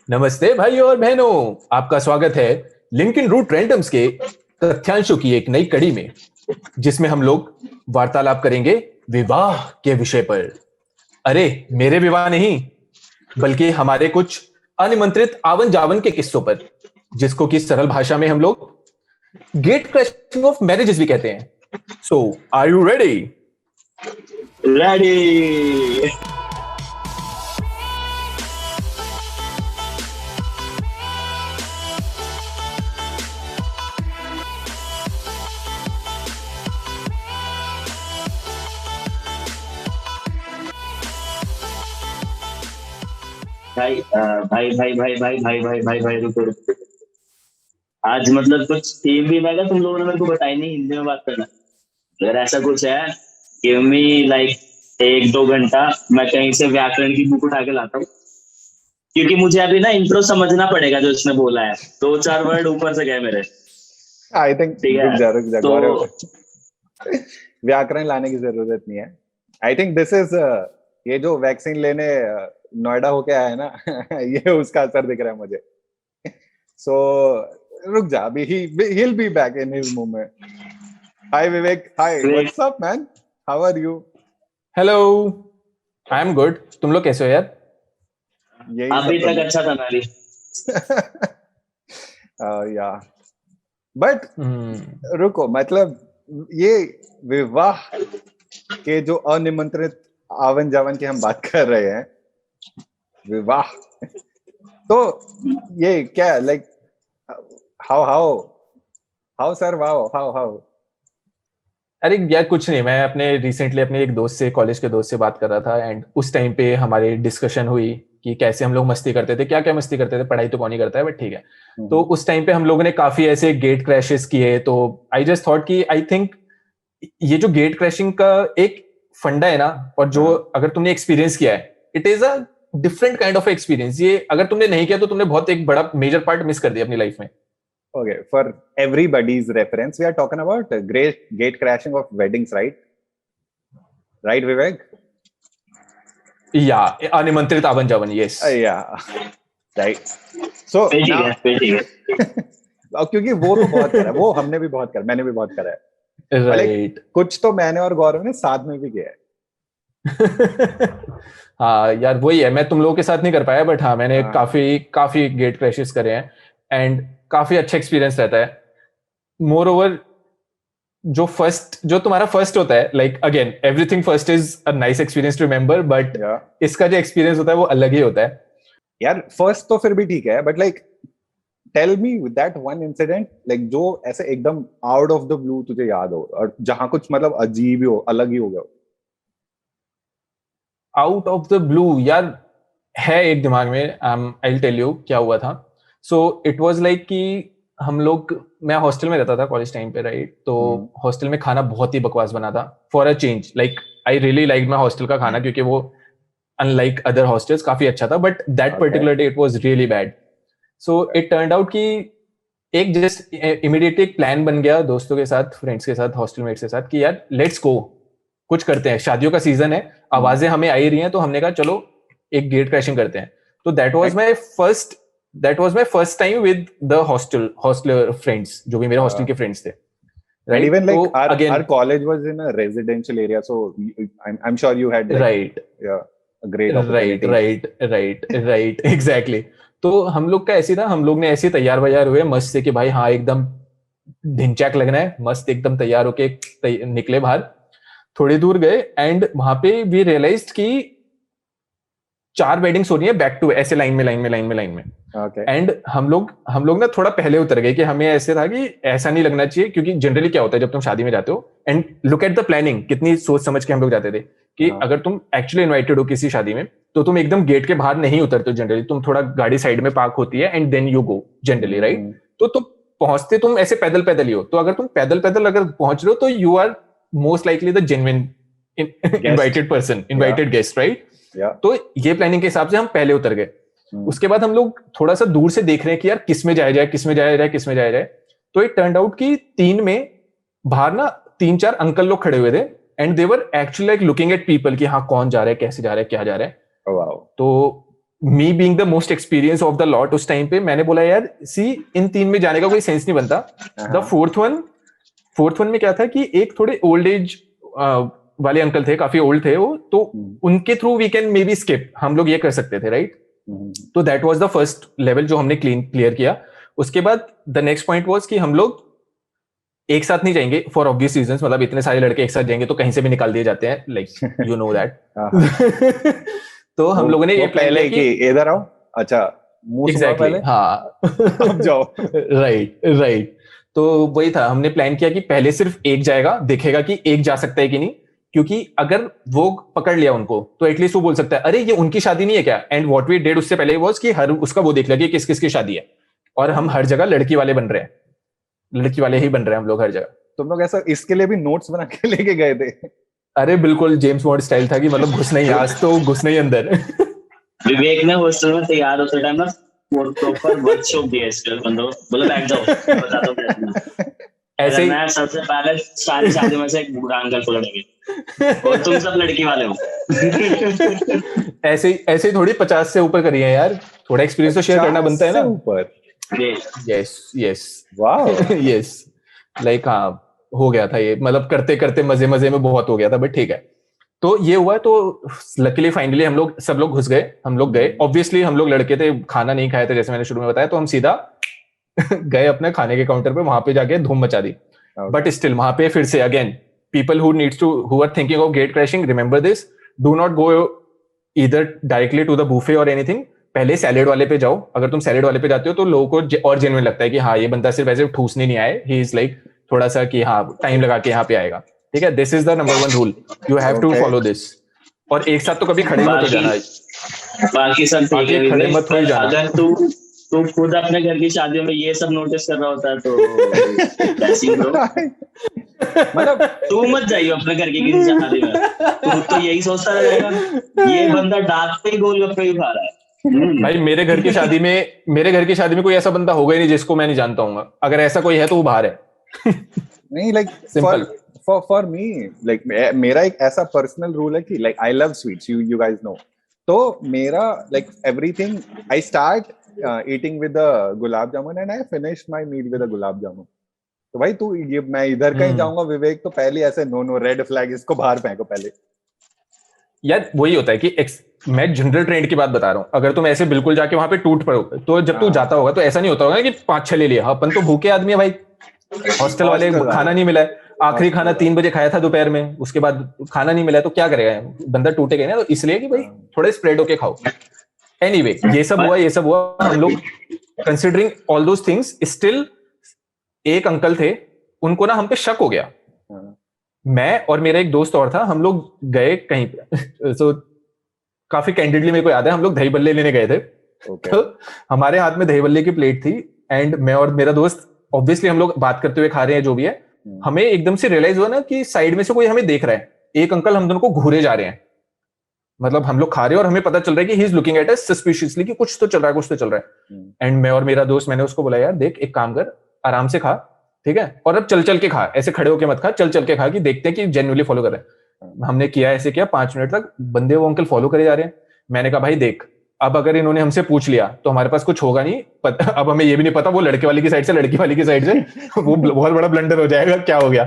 नमस्ते भाई और बहनों, आपका स्वागत है लिंक्डइन रूट रैंडम्स के तथ्यांशों की एक नई कड़ी में, जिसमें हम लोग वार्तालाप करेंगे विवाह के विषय पर। अरे मेरे विवाह नहीं, बल्कि हमारे कुछ अनिमंत्रित आवन जावन के किस्सों पर, जिसको कि सरल भाषा में हम लोग गेट क्रैशिंग ऑफ मैरिजेस भी कहते हैं। सो आर यू रेडी? रेडी। भाई रुको रुको। आज मतलब कुछ थीम भी मैं तुम लोगों ने मेरे को बताई नहीं, हिंदी में बात करना। अगर ऐसा कुछ है, गिव मी लाइक 1-2 घंटा, मैं कहीं से व्याकरण की बुक उठा के लाता हूँ, क्योंकि मुझे अभी ना इंट्रो समझना पड़ेगा जो उसने बोला है। 2-4 वर्ड ऊपर से गए मेरे। आई थिंक ठीक है, रुक जा तो गौरव, व्याकरण लाने की जरूरत नहीं है। आई थिंक दिस इज ये जो वैक्सीन लेने नोएडा होके आया है ना ये उसका असर दिख रहा है मुझे। सो रुक जा, अभी he'll be back in his moment. Hi Vivek, hi, what's up man, how are you? Hello, I am good. तुम लोग कैसे हो यार? अभी तक अच्छा था नारी। या बट रुको, मतलब ये विवाह के जो अनिमंत्रित आवन जावन की हम बात कर रहे हैं, विवाह, तो ये क्या लाइक हाउ सर, हाउ? अरे यार कुछ नहीं, मैं रिसेंटली अपने एक दोस्त से, कॉलेज के दोस्त से बात कर रहा था, एंड उस टाइम पे हमारी डिस्कशन हुई कि कैसे हम लोग मस्ती करते थे। क्या क्या मस्ती करते थे, पढ़ाई तो कौन ही करता है, बट ठीक है। तो उस टाइम पे हम लोगों ने काफी ऐसे गेट क्रैशेस किए। तो आई जस्ट थॉट कि आई थिंक ये जो गेट क्रैशिंग का एक फंडा है ना, और जो अगर तुमने एक्सपीरियंस किया है, it is a different kind of experience. ये अगर तुमने नहीं किया तो तुमने बहुत एक बड़ा मेजर पार्ट मिस कर दिया अपनी लाइफ में। Okay, for everybody's reference, we are talking about great gate crashing of weddings, right? Right, Vivek? या अनिमंत्रित आवन जावन, यस। Yeah, right. So ठीक now, है, ठीक है। क्योंकि वो तो बहुत करा है, वो हमने भी बहुत करा, मैंने भी बहुत करा है। राइट। कुछ तो मैंने और गौरव ने साथ में भी किया है। हाँ यार, वही है, मैं तुम लोगों के साथ नहीं कर पाया, बट हाँ मैंने काफी गेट क्रैशेस करे हैं, एंड काफी अच्छा एक्सपीरियंस रहता है। मोर ओवर, जो तुम्हारा फर्स्ट होता है, like again everything first is a nice experience to remember, but इसका जो एक्सपीरियंस होता है वो अलग ही होता है यार। फर्स्ट तो फिर भी ठीक है, but like tell me that one incident, like जो ऐसे एकदम आउट ऑफ द ब्लू तुझे याद हो, और जहां कुछ मतलब अजीब ही हो, अलग ही हो गया। आउट ऑफ द ब्लू यार, है एक दिमाग में। आई विल टेल यू क्या हुआ था। सो इट वाज लाइक कि हम लोग, मैं हॉस्टल में रहता था कॉलेज टाइम पे, राइट? तो हॉस्टल में खाना बहुत ही बकवास बना था, for a change. Like I really like my hostel का खाना, क्योंकि वो अनलाइक अदर हॉस्टल्स काफी अच्छा था, but that particular day it was really bad. So it turned out कि एक जस्ट इमीडिएट एक प्लान बन गया दोस्तों के साथ, फ्रेंड्स के साथ, हॉस्टल मेट्स के साथ, कि यार लेट्स गो, कुछ करते हैं। शादियों का सीजन है, आवाजें हमें आ ही रही हैं, तो हमने कहा चलो एक गेट क्रैशिंग करते हैं। तो that was my first time with the hostel friends, जो भी मेरे हॉस्टल के फ्रेंड्स थे, right? And even like our college was in a residential area, so I'm sure you had like, right, yeah, a great opportunity. right, exactly. तो हम लोग का ऐसी था, हम लोग ने ऐसे तैयार वैयार हुए मस्त से कि भाई हाँ एकदम ढिंचैक लगना है, मस्त एकदम तैयार होके निकले बाहर। थोड़ी दूर गए, एंड वहां पे वी रियलाइज्ड कि 4 वेडिंग्स हो रही है बैक टू, ऐसे लाइन में। एंड हम लोग ना थोड़ा पहले उतर गए, कि हमें ऐसे था कि ऐसा नहीं लगना चाहिए, क्योंकि जनरली क्या होता है जब तुम शादी में जाते हो, and look at the planning, कितनी सोच समझ के हम लोग जाते थे कि अगर तुम एक्चुअली इनवाइटेड हो किसी शादी में, तो तुम एकदम गेट के बाहर नहीं उतरते हो जनरली, तुम थोड़ा गाड़ी साइड में पार्क होती है, and then you go generally, right? तो तुम पहुंचते तुम ऐसे पैदल ही हो। तो अगर तुम पैदल अगर पहुंच रहे हो, तो you are most likely the genuine invited person, invited guest, right? तो ये प्लानिंग के हिसाब से हम पहले उतर गए। उसके बाद हम लोग थोड़ा सा दूर से देख रहे हैं कि यार किस में जाया जाए। तो इट टर्न्ड आउट कि 3 में बाहर ना 3-4 अंकल लोग खड़े हुए थे, and they were actually like looking at people कि हाँ कौन जा रहा है, कैसे जा रहा है, क्या जा रहा है। Oh, wow. तो me being the most experience of the lot उस टाइम पे मैंने बोला यार सी इन 3 में जाने का कोई सेंस नहीं बनता. द फोर्थ वन में क्या था कि एक थोड़े ओल्ड एज वाले अंकल थे, काफी ओल्ड थे वो, तो उनके through we can maybe skip, हम लोग ये कर सकते थे, राइट. तो that was the first level जो हमने क्लियर किया. उसके बाद द नेक्स्ट पॉइंट वाज कि हम लोग एक साथ नहीं जाएंगे फॉर ऑब्वियस रीजंस, मतलब इतने सारे लड़के एक साथ जाएंगे तो कहीं से भी निकाल दिए जाते हैं, लाइक यू नो दैट. तो हम लोगों ने ये पहले कि इधर आओ, अच्छा मुंह सुखाओ पहले, हाँ अब जाओ. राइट. तो वही था, हमने प्लान किया कि पहले सिर्फ एक जाएगा, देखेगा कि एक जा सकता है कि नहीं, क्योंकि अगर वो पकड़ लिया उनको तो एटलीस्ट वो बोल सकता है अरे ये उनकी शादी नहीं है क्या. एंड व्हाट वी डिड उससे पहले वाज कि हर उसका वो देख लिया कि किस किस की शादी है, और हम हर जगह लड़की वाले बन रहे हैं, लड़की वाले ही बन रहे हैं हम लोग हर जगह. तुम लोग ऐसा इसके लिए भी नोट्स बना के लेके गए थे? अरे बिल्कुल जेम्स बॉन्ड स्टाइल था कि मतलब घुसना ही, आज तो घुसना ही अंदर. विवेक ने हॉस्टल में तैयार होते टाइम ना प्रॉपर वर्कशॉप दिया इसके बंदों, बोला बैठ जाओ बता दो मैं. ऐसे ही मैं सबसे पहले सारी शादी में से एक बूढ़ा अंकल को लड़ेंगे और तुम सब लड़की वाले हो. ऐसे ही थोड़ी 50 से ऊपर करी है यार, थोड़ा एक्सपीरियंस तो शेयर करना बनता है ना. ऊपर यस वाओ यस, लाइक हाँ हो गया था ये, मतलब करते करते मजे मजे में बहुत हो गया था, बट ठीक है. तो ये हुआ, तो लकीली फाइनली हम लोग सब लोग घुस गए, हम लोग गए. ऑब्वियसली हम लोग लड़के थे, खाना नहीं खाए थे जैसे मैंने शुरू में बताया, तो हम सीधा गए अपने खाने के काउंटर पे, वहां पे जाके धूम मचा दी. बट स्टिल वहां पे फिर से again people who are thinking of gate crashing, remember this, do not go either directly to the buffet और एनीथिंग. पहले सैलेड वाले पे जाओ. अगर तुम सैलेड वाले पे जाते हो तो लोगों को और जेन्युइन लगता है कि हाँ ये बंदा सिर्फ ऐसे ठूसने नहीं आए, ही इज लाइक थोड़ा सा कि हाँ टाइम लगा के यहाँ पे आएगा. ठीक है, this is the number 1 rule, you have to follow this. और एक साथ तो कभी खड़े मत हो जाना, बाकी सब ठीक है, खड़े मत हो ही जाना. अगर तू खुद अपने घर की शादियों में ये सब नोटिस कर रहा होता है तो कैसी ब्रो. मतलब तू मत जाइए अपने घर की किसी शादी में, तू तो यही सोचता रहेगा ये बंदा डाक पे ही गोलगप्पे ही खा रहा है. भाई मेरे घर की शादी में कोई ऐसा बंदा होगा ही नहीं जिसको मैं नहीं जानता हूँ. अगर ऐसा कोई है तो वो बाहर है. नहीं like simple. For me like मेरा एक ऐसा पर्सनल रूल है कि like I love sweets, you guys know. तो मेरा like everything I start eating with gulab jamun and I finish my meal with gulab jamun. तो भाई तू ये मैं इधर कहीं जाऊंगा विवेक तो पहले ऐसे नो रेड फ्लैग, इसको बाहर फेंको पहले. यार वही होता है कि मैं जनरल ट्रेंड की बात बता रहा हूँ. अगर तुम ऐसे बिल्कुल जाके वहां पे टूट पड़ो तो जब तू जाता होगा तो ऐसा नहीं होता होगा कि 5-6 ले लिया. अपन तो भूखे आदमी है भाई, हॉस्टल वाले खाना नहीं मिला है, आखिरी खाना 3 बजे खाया था दोपहर में, उसके बाद खाना नहीं मिला है, तो क्या करेगा बंदा, टूटेगा ना. तो इसलिए कि भाई थोड़े स्प्रेड होके खाओ. एनीवे ये सब हुआ हम लोग considering all those things, still एक अंकल थे, उनको ना हम पे शक हो गया. मैं और मेरा एक दोस्त और था, हम लोग गए कहीं पे. सो काफी कैंडिडली मेरे को याद है, हम लोग दही बल्ले लेने गए थे. तो हमारे हाथ में दही बल्ले की प्लेट थी एंड मैं और मेरा दोस्त ऑब्वियसली हम लोग बात करते हुए खा रहे हैं जो भी है. हमें एकदम से रियलाइज हुआ ना कि साइड में से कोई हमें देख रहा है. एक अंकल हम दोनों को घूरे जा रहे हैं, मतलब हम लोग खा रहे हैं और हमें पता चल रहा है कि he is looking at us suspiciously कि कुछ तो चल रहा है. एंड मैं और मेरा दोस्त, मैंने उसको बोला यार देख एक काम कर, आराम से खा, ठीक है, और अब चल के खा, ऐसे खड़े होके मत खा, चल के खा कि देखते हैं कि जेन्युइनली फॉलो कर रहे हैं. हमने किया, ऐसे किया 5 मिनट तक बंदे वो अंकल फॉलो करे जा रहे हैं. मैंने कहा भाई देख, अब अगर इन्होंने हमसे पूछ लिया तो हमारे पास कुछ होगा नहीं. अब हमें ये भी नहीं पता वो लड़के वाली की साइड से लड़की वाली की साइड से वो बहुत बड़ा ब्लंडर हो जाएगा, क्या हो गया.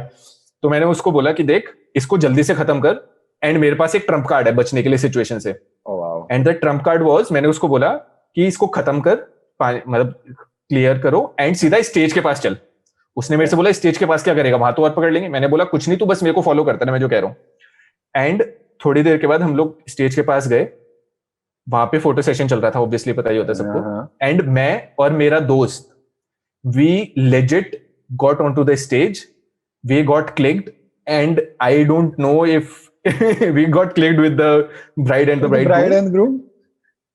तो मैंने उसको बोला कि देख इसको जल्दी से खत्म कर, एंड मेरे पास एक ट्रम्प कार्ड है बचने के लिए सिचुएशन से. And the Trump card was, मैंने उसको बोला कि इसको खत्म कर, मतलब क्लियर करो एंड सीधा स्टेज के पास चल. उसने मेरे से बोला स्टेज के पास क्या करेगा, वहां तो और पकड़ लेंगे. मैंने बोला कुछ नहीं, तू बस मेरे को फॉलो करता ना, मैं जो कह रहा हूं. एंड थोड़ी देर के बाद हम लोग स्टेज के पास गए, वहां पे फोटो सेशन चल रहा था, ऑब्वियसली पता ही होता है सबको. एंड मैं और मेरा दोस्त, we legit got on to the stage, we got clicked, and I don't know if we got clicked with the bride and the groom.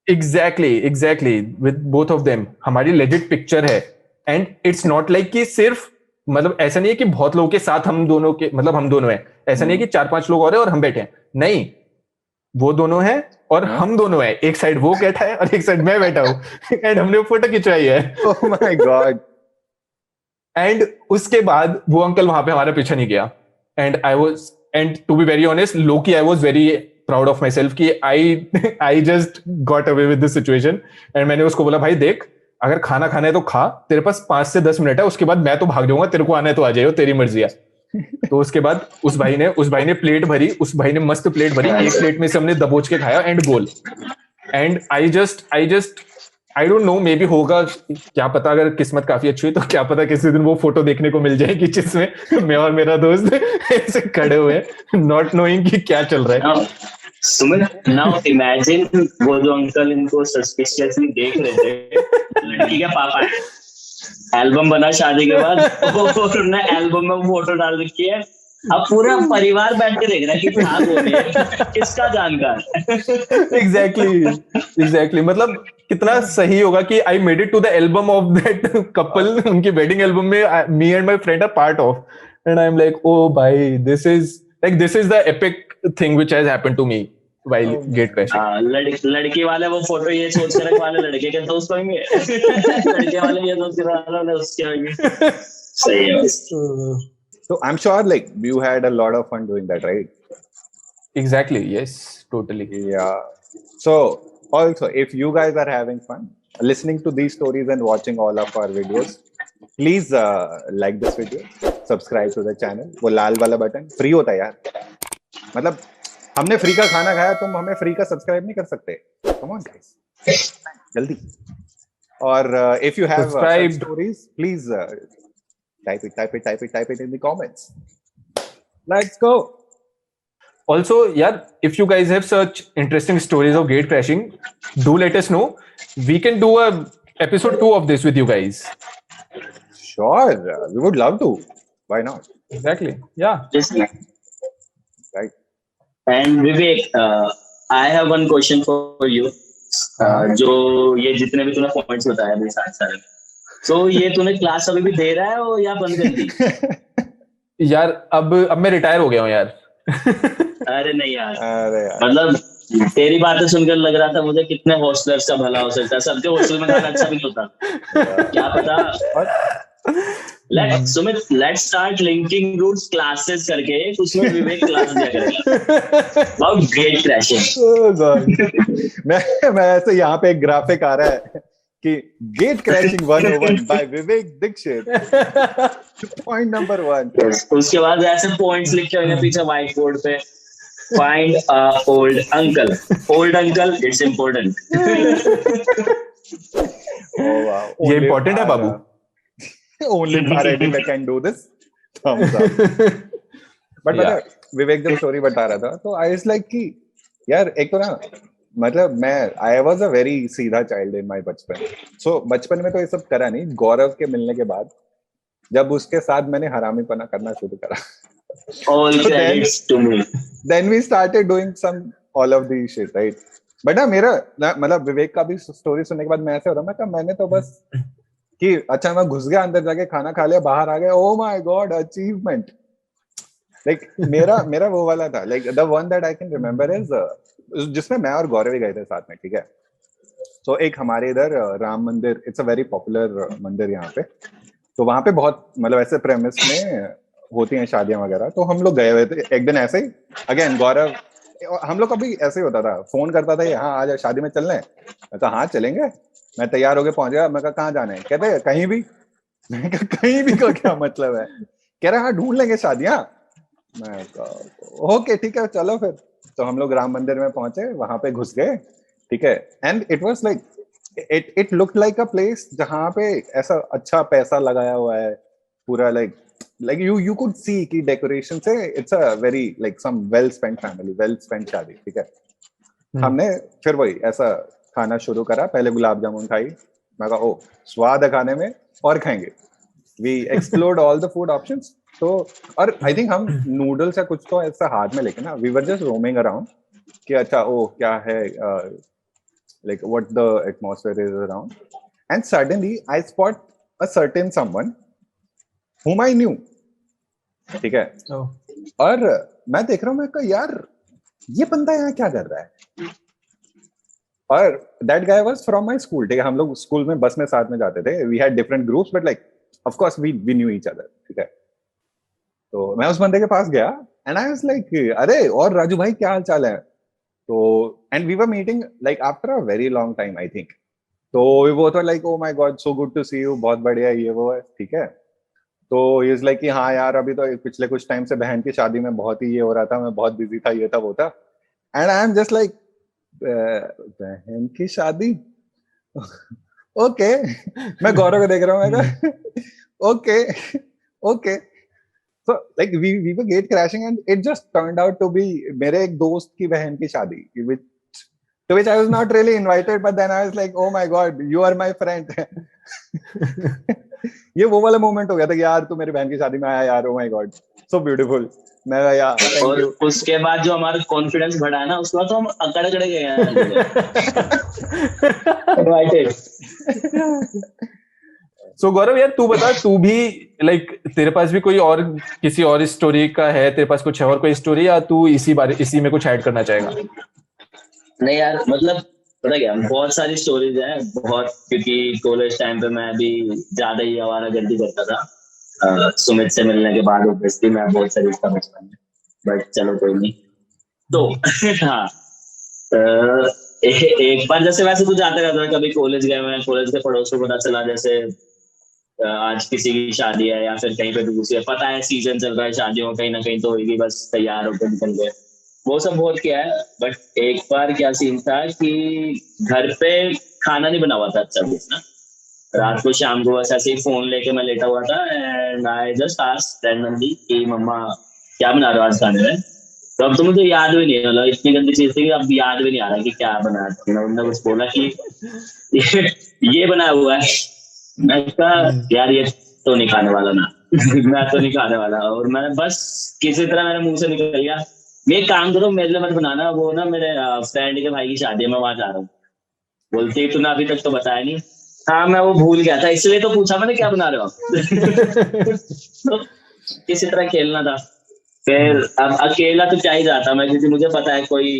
Exactly with both of them. हमारी legit picture है. And it's not like कि सिर्फ, मतलब ऐसा नहीं है कि बहुत लोगों के साथ हम दोनों के, मतलब हम दोनों हैं, ऐसा नहीं है कि 4-5 लोग और हैं और हम बैठे हैं. नहीं, वो दोनों हैं और हम दोनों हैं. एक साइड वो बैठा है और एक साइड मैं बैठा हूं एंड हमने फोटो खिंचवाई है. Oh my God. एंड उसके बाद वो अंकल वहां पे हमारा पीछा नहीं किया. And to be very honest, low key I was very proud of myself कि I just got away with this situation. And मैंने उसको बोला भाई देख, अगर खाना खाना है तो खा, तेरे पास 5 से 10 मिनट है, उसके बाद मैं तो भाग जाऊंगा, तेरे को आना है तो आ जाइयो, तेरी मर्जी है। तो उसके बाद उस भाई ने प्लेट भरी, उस भाई ने मस्त प्लेट भरी, एक प्लेट में से हमने दबोच के खाया and goal. And I don't no, may be होगा, क्या पता, अगर किस्मत काफी अच्छी हुई तो क्या पता किसी दिन वो फोटो देखने को मिल जाएगी जिसमें मैं और मेरा दोस्त ऐसे खड़े हुए हैं नॉट नोइंग कि क्या चल रहा है। सुमित, नाउ इमेजिन वो जो अंकल इनको सस्पिशियसली देख रहे थे, लड़की का पापा है, एल्बम बना शादी के बाद, और उन्होंने एल्बम में फोटो डाल रखी है, अब पूरा परिवार बैठ के देख रहा है कि क्या बोले, किसका जानकार। एग्जैक्टली मतलब कितना सही होगा कि I made it to the album of that couple, उनकी वेडिंग एल्बम में me and my friend are part of, and I am like oh भाई, this is the epic thing which has happened to me while gate crashing. लड़की वाले वो photo ये सोच कर रखवाले, लड़के के दोस्त होंगे, लड़के वाले ये सोच कर रखवाले उसके होंगे। सही है। So I'm sure like you had a lot of fun doing that, right? Exactly, yes, totally. Yeah. So also, if you guys are having fun listening to these stories and watching all of our videos, please like this video, subscribe to the channel. वो लाल वाला button free होता है यार, मतलब हमने free का खाना खाया, तुम हमें फ्री का सब्सक्राइब नहीं कर सकते? Come on guys, जल्दी। और if you have stories, please type it in the comments. Let's go. Also, yeah, if you guys have such interesting stories of gate crashing, do let us know. We can do a episode 2 of this with you guys. Sure, we would love to. Why not? Exactly. Yeah. Right. And Vivek, I have one question for you. जो ये जितने भी तूने points बताया मेरे साथ, तो ये तूने क्लास अभी भी दे रहा है वो या बंद कर दी? यार अब मैं रिटायर हो गया हूँ यार। अरे नहीं यार, मतलब तेरी बातें सुनकर लग रहा था मुझे कितने हॉस्टलर्स का भला हो सकता है, सबके हॉस्टल में खाना अच्छा भी नहीं होता, क्या पता। Let's start linking roots classes करके, उसमें विवेक क्लास दिया करेगा about gate crashing. Oh God. मैं ऐसे यहाँ पे एक ग्राफिक आ रहा है कि gate crashing 101 by Vivek Dikshit, point number 1। उसके बाद ऐसे पॉइंट्स लिखे होंगे पीछे व्हाइट बोर्ड पे, find a old uncle, it's important. ये इम्पोर्टेंट है बाबू। Only Bharati can do this, thumbs up. But Vivek जब स्टोरी बता रहा था तो आई वाज लाइक कि यार एक तो ना, मतलब मैं आई वॉज अ वेरी सीधा चाइल्ड इन माई बचपन। सो बचपन में तो ये सब करा नहीं, गौरव के मिलने के बाद जब उसके साथ मैंने हरामीपना करना शुरू करा, then we started doing some all of these shit, right? But ना मेरा मतलब विवेक का भी स्टोरी सुनने के बाद मैं ऐसे हो रहा, मैंने तो बस कि अच्छा मैं घुस गया अंदर, जाके खाना खा लिया, बाहर आ गया, ओ माय गॉड अचीवमेंट। लाइक मेरा वो वाला था, like the one that I can remember is जिसमें मैं और गौरव गए थे साथ में, ठीक है। तो एक हमारे इधर राम मंदिर, इट्स अ वेरी पॉपुलर मंदिर यहाँ पे, तो वहां पे बहुत मतलब ऐसे प्रेमिस में होती हैं शादियां वगैरह, तो हम लोग गए हुए थे एक दिन ऐसे ही। अगेन गौरव, हम लोग कभी ऐसे ही होता था, फोन करता था, हाँ आज शादी में चलना है, मैं कहा हाँ चलेंगे, मैं तैयार होके पहुंच गया, मैं कहा कहाँ जाना है, कहते कहीं भी, मैं कहा कहीं भी का क्या मतलब है, कह रहे हाँ ढूंढ लेंगे शादियां, मैं कहा ओके ठीक है चलो फिर। तो हम लोग राम मंदिर में पहुंचे, वहां पे घुस गए, ठीक है, and it was like it looked like a place जहां पे ऐसा अच्छा पैसा लगाया हुआ है पूरा, लाइक यू कुड सी कि डेकोरेशन से it's a very like some well spent family, well spent शादी, ठीक है। हमने फिर वही ऐसा खाना शुरू करा, पहले गुलाब जामुन खाई, मैं कहा ओ स्वाद है खाने में और खाएंगे, we explored all the food options. तो और आई थिंक हम नूडल्स या कुछ तो ऐसा हाथ में लेके ना, we were just roaming around कि अच्छा ओ क्या है, like what the atmosphere is around, and suddenly I spot a certain someone whom I knew, ठीक है। और मैं देख रहा हूँ, मैं कहा यार ये बंदा यहाँ क्या कर रहा है, और that guy was from my school, ठीक है, हम लोग स्कूल में बस में साथ में जाते थे, we had different groups but like of course we knew each other, ठीक है। तो मैं उस बंदे के पास गया and I was like अरे और राजू भाई क्या हाल चाल है, तो and we were meeting like after a very long time I think. तो वो तो like oh my god so good to see you, बहुत बढ़िया ये वो है, ठीक है. तो इज लाइक कि हाँ यार अभी तो पिछले कुछ टाइम से बहन की शादी में बहुत ही ये हो रहा था, मैं बहुत बिजी था, ये था वो था. And I am just like बहन की शादी ओके. मैं गौरव को देख रहा हूँ, मैं okay okay. So like we were gate crashing and it just turned out to be मेरे एक दोस्त की बहन की शादी, to which I was not really invited, but then I was like, oh my god, you are my friend. ये वो वाला मोमेंट हो गया था कि यार तू मेरी बहन की शादी में आया यार, oh my god, so beautiful. मैं यार थैंक और यू. उसके बाद जो हमारा कॉन्फिडेंस बढ़ा ना, उसके बाद तो हम अकड़ अकड़ गए इनवाइटेड. सो गौरव यार तू बता, तू भी लाइक तेरे पास भी कोई और किसी और स्टोरी का है, तेरे पास कुछ और कोई स्टोरी, या तू इसी में कुछ ऐड करना चाहेगा? नहीं यार, मतलब पता क्या, बहुत सारी स्टोरीज हैं बहुत, क्योंकि कॉलेज टाइम पे मैं भी ज्यादा ही आवारागर्दी करता था. सुमित से मिलने के बाद ऑब्वियसली मैं बहुत सारी उसका बचपन में, बट चलो कोई नहीं. तो हाँ, एक बार जैसे वैसे तू जाते रहता था, कभी कॉलेज गए, मैं कॉलेज के पड़ोस को पता चला जैसे आज किसी की शादी है या फिर कहीं पे दूसरी है, पता है सीजन चल रहा है शादियों, कहीं ना कहीं तो होगी, बस तैयार होकर निकल गए. वो सब बहुत किया है. बट एक बार क्या सीन था कि घर पे खाना नहीं बना हुआ था अच्छा कुछ ना. रात को शाम को बस ऐसे ही फोन लेके मैं लेटा हुआ था and I just asked randomly कि मम्मा क्या बना रहे हो आज खाने में. तो अब तो मुझे याद भी नहीं है, मतलब इतनी गंदी चीज थी कि अब याद भी नहीं आ रहा कि क्या बनाया था. उन्होंने कुछ बोला कि ये बनाया हुआ है. मैं कहा यार ये तो नहीं खाने वाला ना. मैं तो नहीं खाने वाला. और मैंने बस किसी तरह मेरे मुंह से निकल गया, मैं एक काम करो मेरे लिए मत बनाना, वो ना मेरे फ्रेंड के भाई की शादी है, मैं वहां जा रहा हूँ. बोलती तूने अभी तक तो बताया नहीं. हाँ मैं वो भूल गया था, इसलिए तो पूछा मैंने क्या बना रहे हो. तो किसी तरह खेलना था. फिर अब अकेला तो क्या ही जाता मैं, क्योंकि मुझे पता है कोई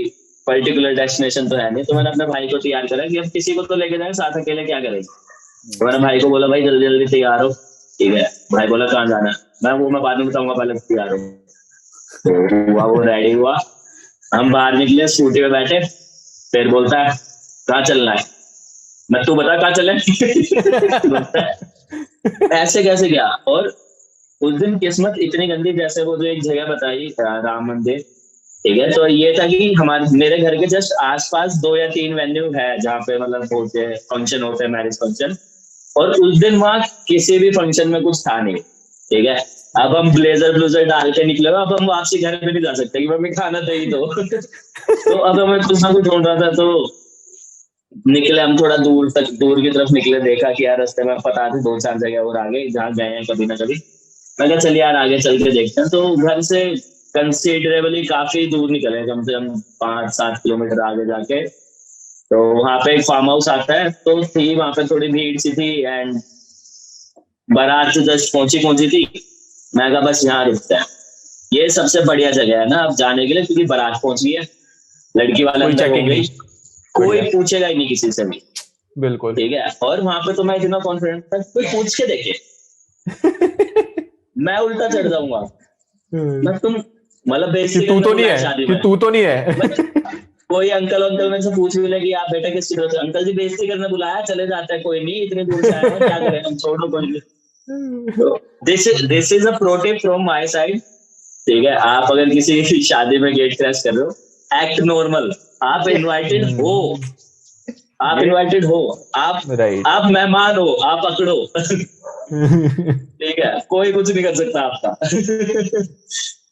पर्टिकुलर डेस्टिनेशन तो है नहीं. तो मैंने अपने भाई को तैयार करा कि अब किसी को तो लेके जाए साथ, अकेले क्या करेंगे. तो मैंने भाई को बोला भाई जल्दी जल्दी तैयार हो. ठीक है. भाई बोला कहाँ जाना है. मैं बाद में बताऊंगा, पहले तैयार हो. तो हुआ, वो रेडी हुआ, हम बाहर निकले, स्कूटी पे बैठे. फिर बोलता है कहाँ चलना है. मैं तू बता कहाँ चले. ऐसे कैसे गया. और उस दिन किस्मत इतनी गंदी, जैसे वो जो एक जगह बताई राम मंदिर, ठीक है, तो ये था कि हमारे मेरे घर के जस्ट आसपास 2 या 3 वेन्यू है जहाँ पे मतलब होते हैं फंक्शन, होते हैं मैरिज फंक्शन. और उस दिन वहाँ किसी भी फंक्शन में कुछ था नहीं. ठीक है. अब हम ब्लेजर डाल के निकले, अब हम वापसी घर पे नहीं जा सकते कि मम्मी खाना दे ही दो. तो अब हमें कुछ ना कुछ ढूंढ रहा था. तो निकले हम थोड़ा दूर की तरफ निकले, देखा कि यार रास्ते में पता थी 2-4 जगह और आगे जहाँ गए हैं कभी ना कभी. मैं कहा चल यार आगे चल के देखते हैं. तो घर से कंसिडरेबली काफी दूर निकले, कम से कम 5-7 किलोमीटर आगे जाके. तो वहां पे एक फार्म हाउस आता है, तो थी वहां पे थोड़ी भीड़ सी थी एंड बारात जस्ट पहुंची थी. मैं कहा बस यहाँ रुकते हैं, ये सबसे बढ़िया जगह है ना अब जाने के लिए, क्योंकि बारात पहुंच गई है, लड़की वाला अंदर हो गई, कोई पूछेगा ही नहीं किसी से भी. बिल्कुल. ठीक है. और वहां पे तो मैं इतना कॉन्फिडेंट था, कोई पूछ के देखे मैं उल्टा चढ़ जाऊंगा. मैं तुम मतलब बेसिकली तू तो नहीं है, कि तू तो नहीं है. कोई अंकल मेरे से पूछ भी ले कि आप बेटा किस चीज से, अंकल जी बेइज्जती करने बुलाया, चले जाते हैं, कोई नहीं इतनी दूर से आए हैं, क्या करें हम, छोड़ो कोई नहीं. This is a pro tip from my side. ठीक है. आप अगर किसी शादी में गेट क्रैश कर रहे हो, एक्ट नॉर्मल. आप इनवाइटेड हो, आप मेहमान हो, आप पकड़ो. ठीक है. कोई कुछ नहीं कर सकता आपका.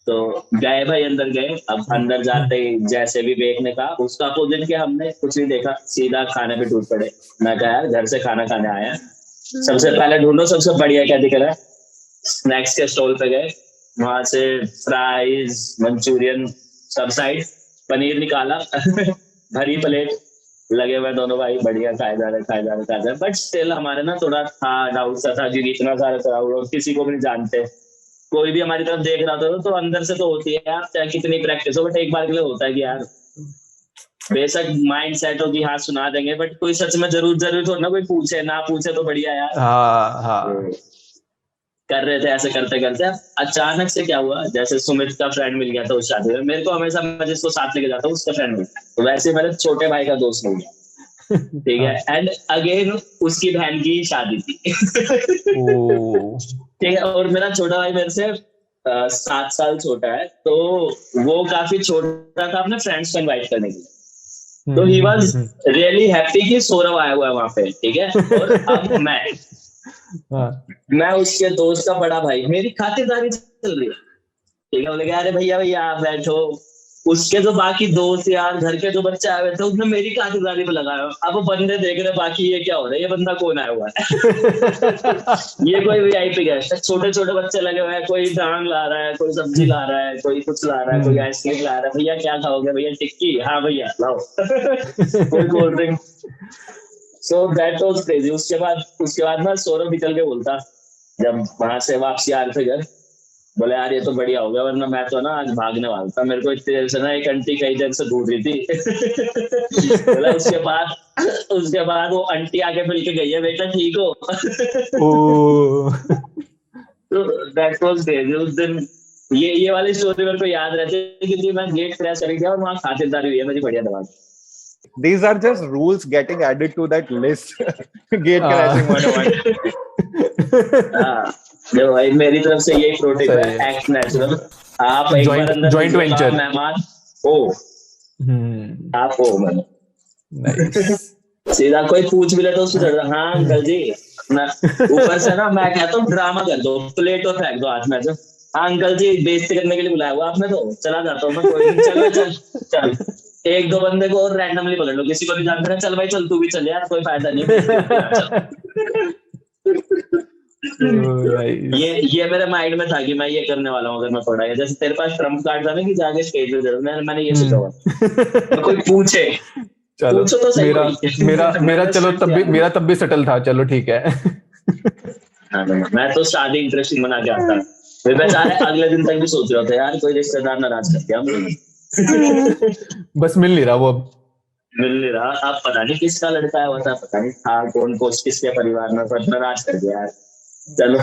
तो गए भाई, अंदर गए. अब अंदर जाते ही जैसे भी देखने का उसका अपोजिट किया, हमने कुछ नहीं देखा, सीधा खाने पे टूट पड़े. मैं कहा यार घर से खाना खाने आया, सबसे पहले ढूंढो सबसे बढ़िया क्या दिख रहा है. स्नैक्स के स्टॉल पे गए, वहां से फ्राइज, मंचूरियन सब साइड, पनीर निकाला. भरी प्लेट, लगे हुए दोनों भाई बढ़िया खाए जा रहे. बट स्टिल हमारे ना थोड़ा था डाउट सा था, क्योंकि इतना सारा क्राउड, किसी को भी नहीं जानते, कोई भी हमारी तरफ देख रहा था. तो अंदर से तो होती है यार, चाहे कितनी प्रैक्टिस हो, बट एक बार के लिए होता है कि यार बेशक माइंड सेट हो कि हाँ सुना देंगे, बट कोई सच में जरूर थोड़ा ना कोई पूछे ना पूछे तो बढ़िया यार. हाँ. कर रहे थे ऐसे करते करते, अचानक से क्या हुआ, जैसे सुमित का फ्रेंड मिल गया था उस शादी में, मेरे को हमेशा मैं जिसको साथ लेके जाता हूँ उसका फ्रेंड मिल गया, तो वैसे मेरे छोटे भाई का दोस्त हो गया, ठीक है। एंड अगेन उसकी बहन की शादी थी ओ ठीक है, और मेरा छोटा भाई मेरे से 7 साल छोटा है, तो वो काफी छोटा था अपने फ्रेंड्स को इनवाइट करने के लिए, तो ही वाज रियली हैप्पी कि सौरभ आया हुआ है वहां पे, ठीक है। और अब मैं उसके दोस्त का बड़ा भाई, मेरी खातिरदारी चल रही है, ठीक है। बोले कि अरे भैया भैया आप बैठो, उसके जो बाकी दोस्त यार घर के जो बच्चे आए हुए थे उसने मेरी खातिरदारी पे लगाया, अब वो बंदे देख रहे बाकी ये क्या हो रहा है, ये बंदा कौन आया हुआ है ये कोई वीआईपी गेस्ट है, छोटे छोटे बच्चे लगे हुए हैं, कोई दाल ला रहा है, कोई सब्जी ला रहा है, कोई कुछ ला रहा है, कोई आइसक्रीम ला रहा है, भैया क्या खाओगे, भैया टिक्की, हाँ भैया लाओ कोई cold drink. So that was crazy. उसके बाद ना सौरभ निकल के बोलता, जब वहां से वापसी आ रहे थे घर, बोले यार ये तो बढ़िया हो गया, वरना मैं तो ना आज भागने वाला था, मेरे को इतनी देर से ना एक आंटी कई देर से ढूंढ रही थी बोला उसके बाद वो आंटी आके मिल के गई है, बेटा ठीक हो तो दैट वाज क्रेजी। उस दिन ये वाली स्टोरी मेरे को याद रहती है, क्योंकि मैं गेट क्रैश कर गया और वहां खातिरदारी हुई है मेरी बढ़िया दबा। These are just rules getting added to that list. Gate crashing 101. हाँ जो भाई मेरी तरफ से यही प्रोटेक्ट है, एक्ट नेचुरल। आप एक बार अंदर जॉइंट वेंचर मेहमान हो, आप हो मैंने नाइस सीधा कोई पूछ भी ले तो उसको चढ़, हाँ अंकल जी मैं ऊपर से ना मैं कहता हूँ ड्रामा कर दो, प्लेट और फेंक दो हाथ में से, हाँ अंकल जी बेइज्जती करने के लिए बुलाया हुआ आपने, तो चला जाता हूँ मैं, कोई नहीं, चल एक दो बंदे को और रैंडमली पकड़ लो, किसी को भी जानते हैं, चल भाई चल तू भी चल यार, कोई फायदा नहीं ये मेरे माइंड में था कि मैं ये करने वाला हूँ अगर मैं पढ़ा, जैसे तेरे पास ट्रम्प कार्ड था ना कि जाके स्टेज पे चलो, मैंने ये सोचा हुआ कोई पूछे, चलो तो सही मेरा चलो तब भी सेटल था, चलो ठीक है हाँ, मैं तो शादी इंटरेस्टिंग बना के आता, फिर बेचारे अगले दिन तक भी सोच रहे थे यार कोई रिश्तेदार नाराज कर दिया बस मिल नहीं रहा वो, मिल नहीं रहा, अब पता नहीं किसका लड़का है, होता पता नहीं था कौन किसके परिवार में, नाराज कर दिया यार, चलो